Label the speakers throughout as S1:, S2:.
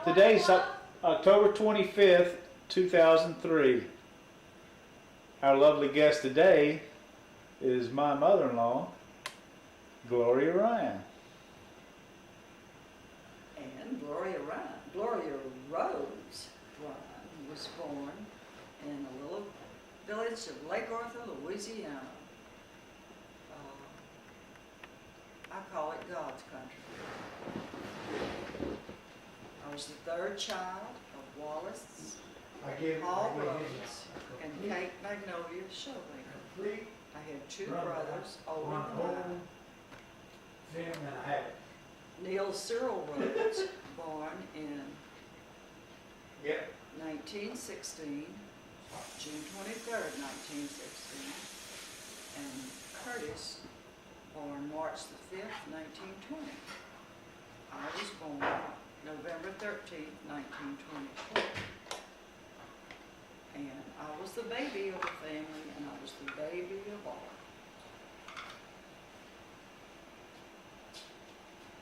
S1: Today's October 25th, 2003. Our lovely guest today is my mother-in-law, Gloria Ryan.
S2: And Gloria Rhodes Ryan was born in a little village of Lake Arthur, Louisiana. I call it God's country. I was the third child of Wallace Hall Rhodes and Kate Magnolia Showmaker. I had two brothers, older than I. Neil Cyril Rhodes, born in 1916, June 23rd, 1916, and Curtis, born March the 5th, 1920. I was born November 13th, 1924. And I was the baby of the family, and I was the baby of all.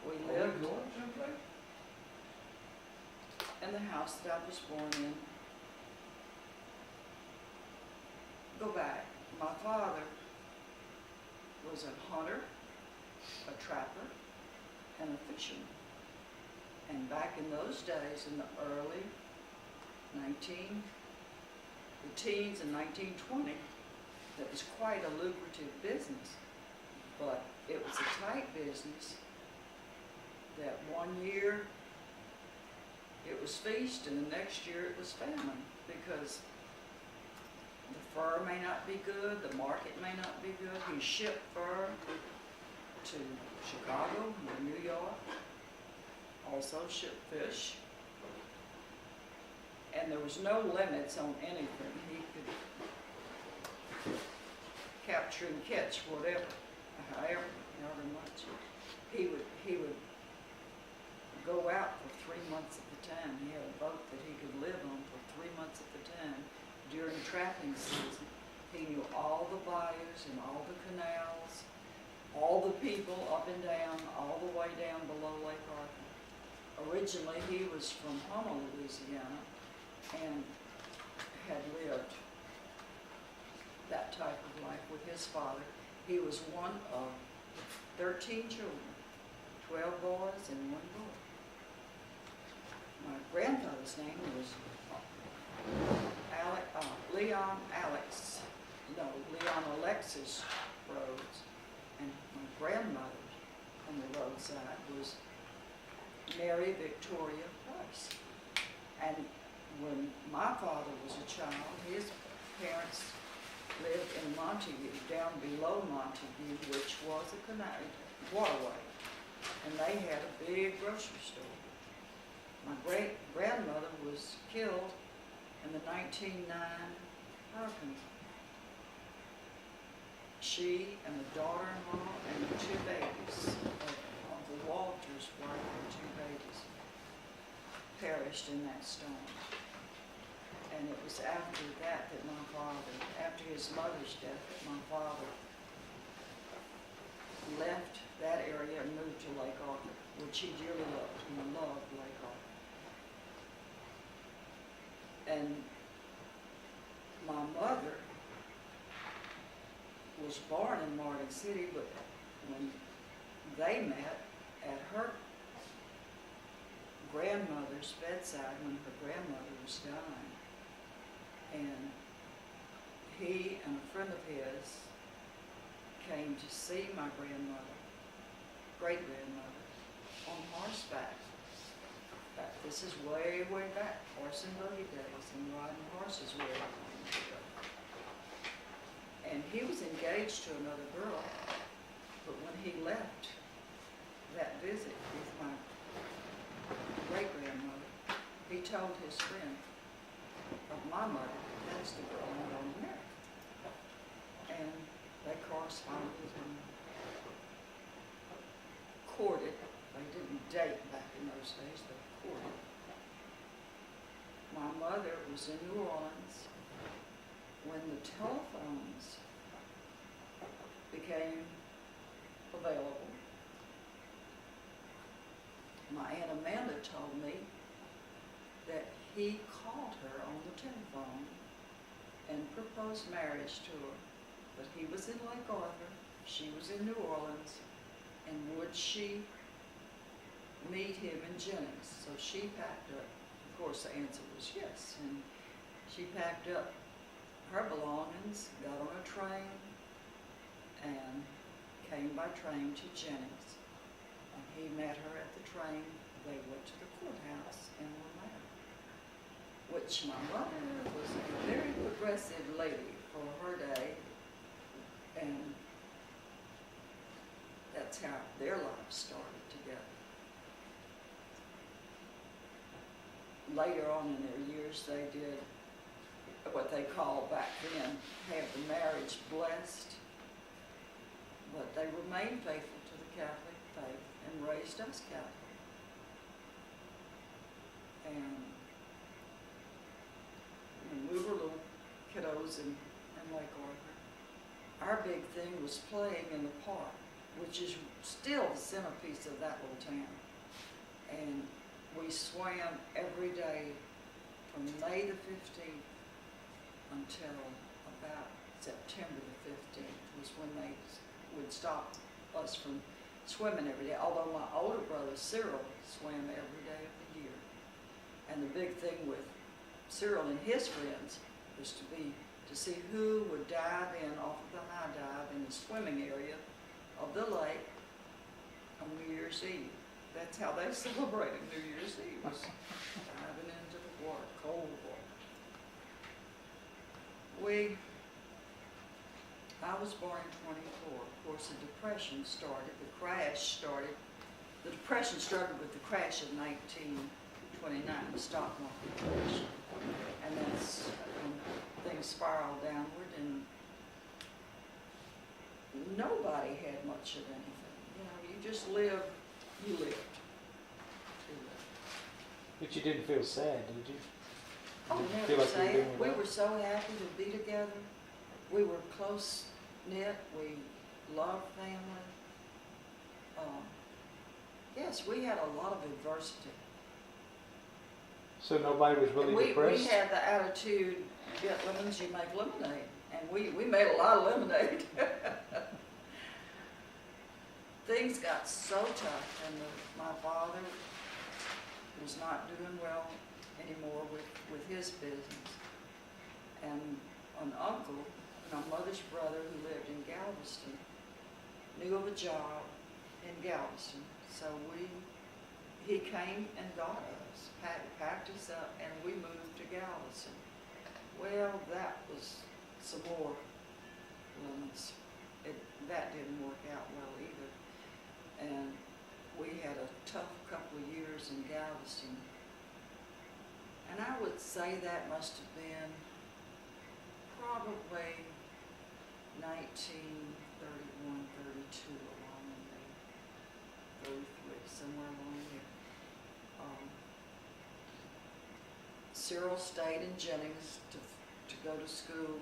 S2: We lived in the house that I was born in. Go back. My father was a hunter, a trapper, and a fisherman. And back in those days, in the early teens in 1920, that was quite a lucrative business. But it was a tight business that one year it was feast and the next year it was famine, because the fur may not be good, the market may not be good. He shipped fur to Chicago and New York, also shipped fish, and there was no limits on anything. He could capture and catch whatever, however much. He would go out for 3 months at a time. He had a boat that he could live on for 3 months at a time. During trapping season, he knew all the bayous and all the canals, all the people up and down, all the way down below Lake Arthur. Originally, he was from Houma, Louisiana, and had lived that type of life with his father. He was one of 13 children, 12 boys and 1 girl. My grandfather's name was Leon Alexis Rhodes, and my grandmother on the Rhodes side was Mary Victoria Price. And when my father was a child, his parents lived in Montague, down below Montague, which was a canal waterway, and they had a big grocery store. My great-grandmother was killed in the 1909 hurricane. She and the daughter-in-law and the 2 babies of Uncle Walter's wife and 2 babies perished in that storm. And it was after that my father, after his mother's death, that my father left that area and moved to Lake Arthur, which he dearly loved. He loved Lake Arthur. And my mother was born in Martin City, but when they met at her grandmother's bedside, when her grandmother was dying, and he and a friend of his came to see my great-grandmother, on horseback. This is way, way back, horse and buggy days, and riding horses way back long ago. And he was engaged to another girl, but when he left that visit with my great-grandmother, he told his friend of my mother, that's the girl I'm going to marry. And they corresponded and courted. They didn't date back in those days, they courted. My mother was in New Orleans when the telephones became available. My Aunt Amanda told me he called her on the telephone and proposed marriage to her. But he was in Lake Arthur, she was in New Orleans, and would she meet him in Jennings? So she packed up. Of course, the answer was yes. And she packed up her belongings, got on a train, and came by train to Jennings. And he met her at the train. They went to the courthouse and were married. Which my mother was a very progressive lady for her day. And that's how their lives started together. Later on in their years, they did what they called back then, have the marriage blessed. But they remained faithful to the Catholic faith and raised us Catholic. And when we were little kiddos in Lake Arthur, our big thing was playing in the park, which is still the centerpiece of that little town. And we swam every day from May the 15th until about September the 15th was when they would stop us from swimming every day. Although my older brother Cyril swam every day of the year. And the big thing with Cyril and his friends was to see who would dive in off of the high dive in the swimming area of the lake on New Year's Eve. That's how they celebrated New Year's Eve, was diving into the water, cold water. I was born in 24. Of course, the Depression started, the crash started. The Depression started with the crash of 1929, the stock market crash. And that's when things spiraled downward, and nobody had much of anything. You know, you just lived, you lived.
S1: But you didn't feel sad, did you?
S2: Oh,
S1: Did you
S2: never
S1: feel like you were
S2: sad.
S1: doing
S2: We
S1: well?
S2: were so happy to be together. We were close-knit. We loved family. Yes, we had a lot of adversity.
S1: So nobody was really
S2: we
S1: depressed?
S2: had the attitude, get lemons, you make lemonade. And we made a lot of lemonade. Things got so tough, and my father was not doing well anymore with his business. And an uncle, my mother's brother who lived in Galveston, knew of a job in Galveston. So he came and got us, packed us up, and we moved to Galveston. Well, that was some more lemons. That didn't work out well either. And we had a tough couple of years in Galveston. And I would say that must have been probably 1931, 32, along in there, 33, somewhere along there. Cyril stayed in Jennings to go to school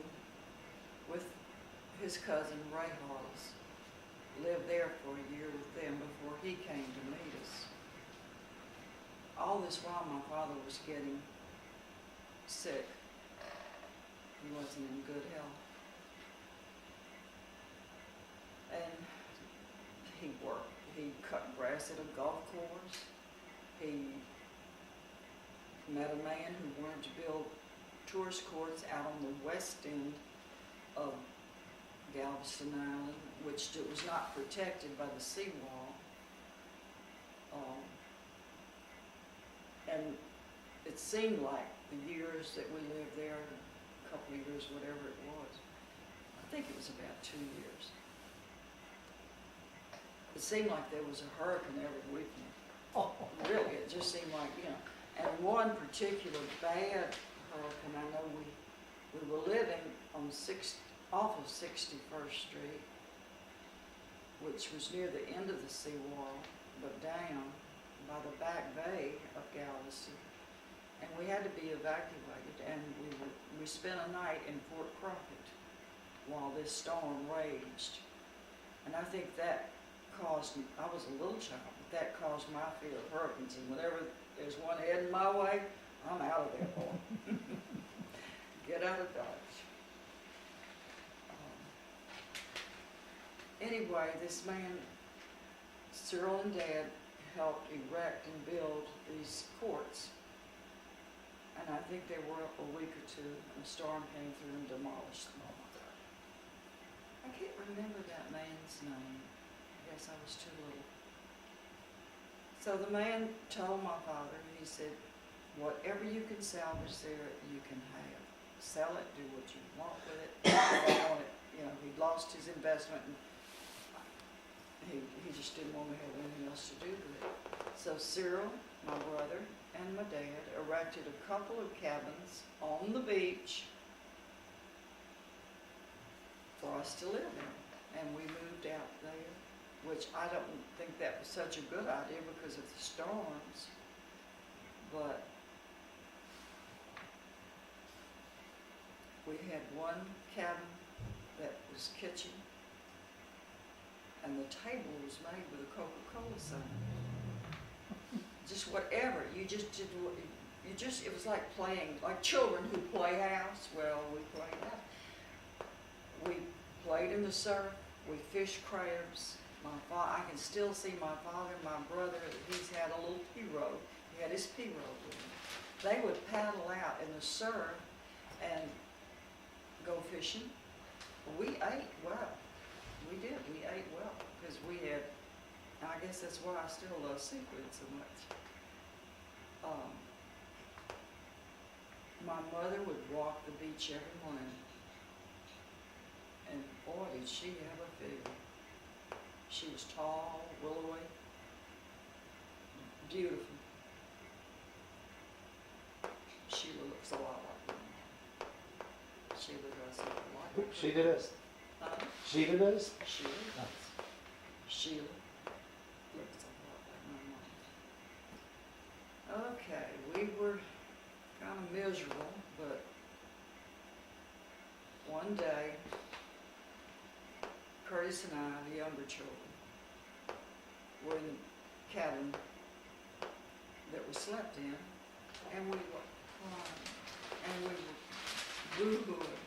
S2: with his cousin Ray Hollis. Lived there for a year with them before he came to meet us. All this while my father was getting sick. He wasn't in good health. And he worked. He cut grass at a golf course. He met a man who wanted to build tourist courts out on the west end of Galveston Island, which was not protected by the seawall. And it seemed like the years that we lived there, a couple of years, whatever it was, I think it was about 2 years. It seemed like there was a hurricane every weekend. Oh, really, it just seemed like, you know. And one particular bad hurricane, I know we were living on off of 61st Street, which was near the end of the seawall, but down by the back bay of Galveston. And we had to be evacuated, and we spent a night in Fort Crockett while this storm raged. And I think that caused, I was a little child, but that caused my fear of hurricanes. And whenever there's one heading my way, I'm out of there, boy. Get out of Dodge. Anyway, this man, Cyril and Dad, helped erect and build these courts. And I think they were up a week or two, and a storm came through and demolished them all. I can't remember that man's name. I guess I was too little. So the man told my father, he said, whatever you can salvage there, you can have. Sell it, do what you want with it. You don't want it. You know, he'd lost his investment, and he just didn't want to have anything else to do with it. So Cyril, my brother, and my dad erected a couple of cabins on the beach for us to live in. And we moved out there, which I don't think that was such a good idea because of the storms. But we had one cabin that was kitchen, and the table was made with a Coca-Cola sign. Just whatever, you just did what it was like playing, like children who play house. Well, we played house. We played in the surf, we fished crabs. I can still see my father and my brother, he's had a little pirogue. He had his pirogue with him. They would paddle out in the surf and go fishing. We ate well. We did. We ate well because we had, I guess that's why I still love seafood so much. My mother would walk the beach every morning, and boy, did she have a figure. She was tall, willowy, beautiful. Sheila looks a lot like me. Sheila does look a lot like
S1: Sheila does? Sheila does?
S2: Sheila does. Sheila looks a lot like my mom. Okay, we were kind of miserable, but one day, Curtis and I, the younger children, were in the cabin that we slept in, and we were crying, and we were boo-hooing.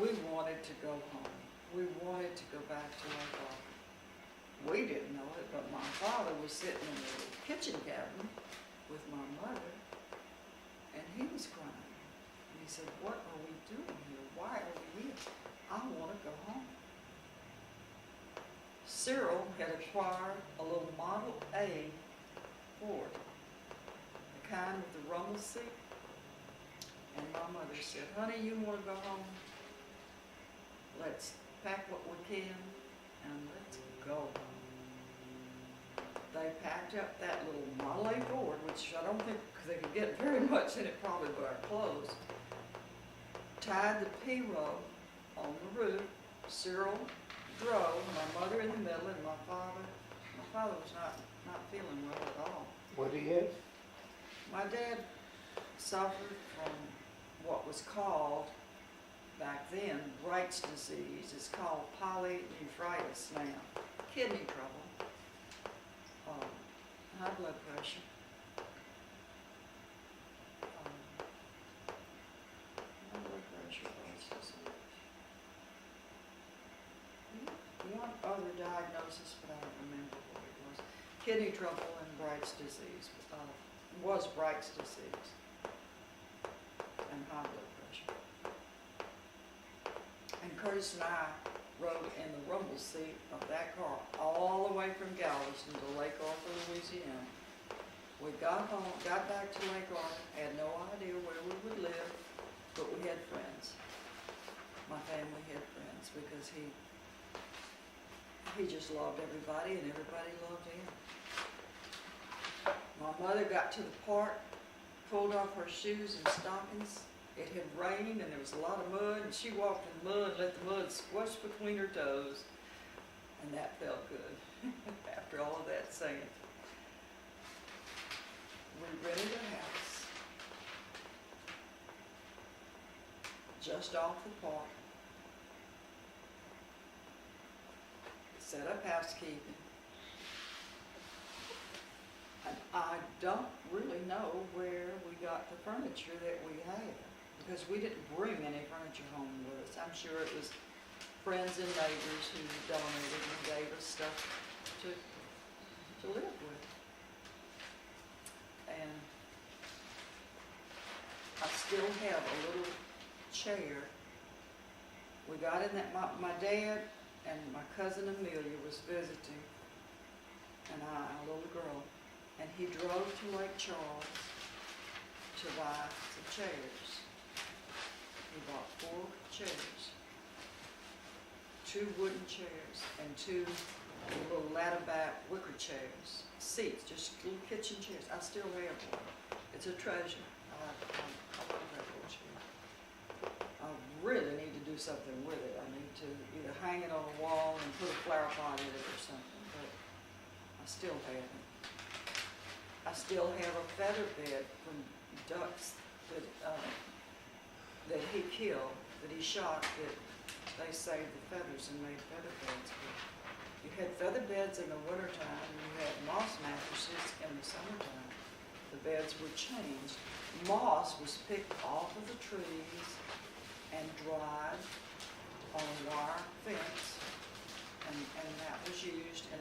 S2: We wanted to go home. We wanted to go back to our father. We didn't know it, but my father was sitting in the kitchen cabin with my mother, and he was crying. And he said, what are we doing here? Why are we here? I want to go home. Cyril had acquired a little Model A Ford, the kind with the rumble seat. And my mother said, honey, you want to go home? Let's pack what we can and let's go home. They packed up that little Model A Ford, which I don't think they could get very much in it probably by our clothes. Tied the pirogue on the roof. Cyril drove, my mother in the middle, and my father was not feeling well at all.
S1: What do you have?
S2: My dad suffered from what was called, back then, Bright's disease. It's called polynephritis now. Kidney trouble, high blood pressure, Bright's disease. One other diagnosis, but I don't remember what it was. Kidney trouble and Bright's disease, was Bright's disease, and high blood pressure. And Curtis and I rode in the rumble seat of that car all the way from Galveston to Lake Arthur, Louisiana. We got home, got back to Lake Arthur, had no idea where we would live, but we had friends. My family had friends because he just loved everybody and everybody loved him. My mother got to the park, pulled off her shoes and stockings. It had rained and there was a lot of mud, and she walked in the mud and let the mud squash between her toes. And that felt good after all of that sand. We rented a house just off the park. Set up housekeeping. And I don't really know where we got the furniture that we had, because we didn't bring any furniture home with us. I'm sure it was friends and neighbors who donated and gave us stuff to live with. And I still have a little chair. We got in that, my dad and my cousin Amelia was visiting, and I, a little girl, and he drove to Lake Charles to buy some chairs. He bought 4 chairs, 2 wooden chairs, and 2 little ladder back wicker chairs, seats, just little kitchen chairs. I still have one. It's a treasure. I love that little chair. I really need to do something with it. I need to either hang it on a wall and put a flower pot in it or something, but I still have it. I still have a feather bed from ducks that he killed, that he shot, that they saved the feathers and made feather beds with. You had feather beds in the wintertime, and you had moss mattresses in the summertime. The beds were changed. Moss was picked off of the trees and dried on a wire fence, and that was used in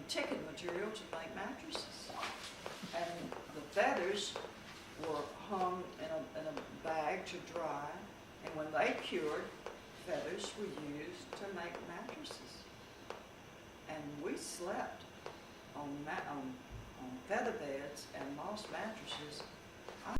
S2: ticking material to make mattresses. And the feathers were hung in a bag to dry, and when they cured, feathers were used to make mattresses. And we slept on feather beds and moss mattresses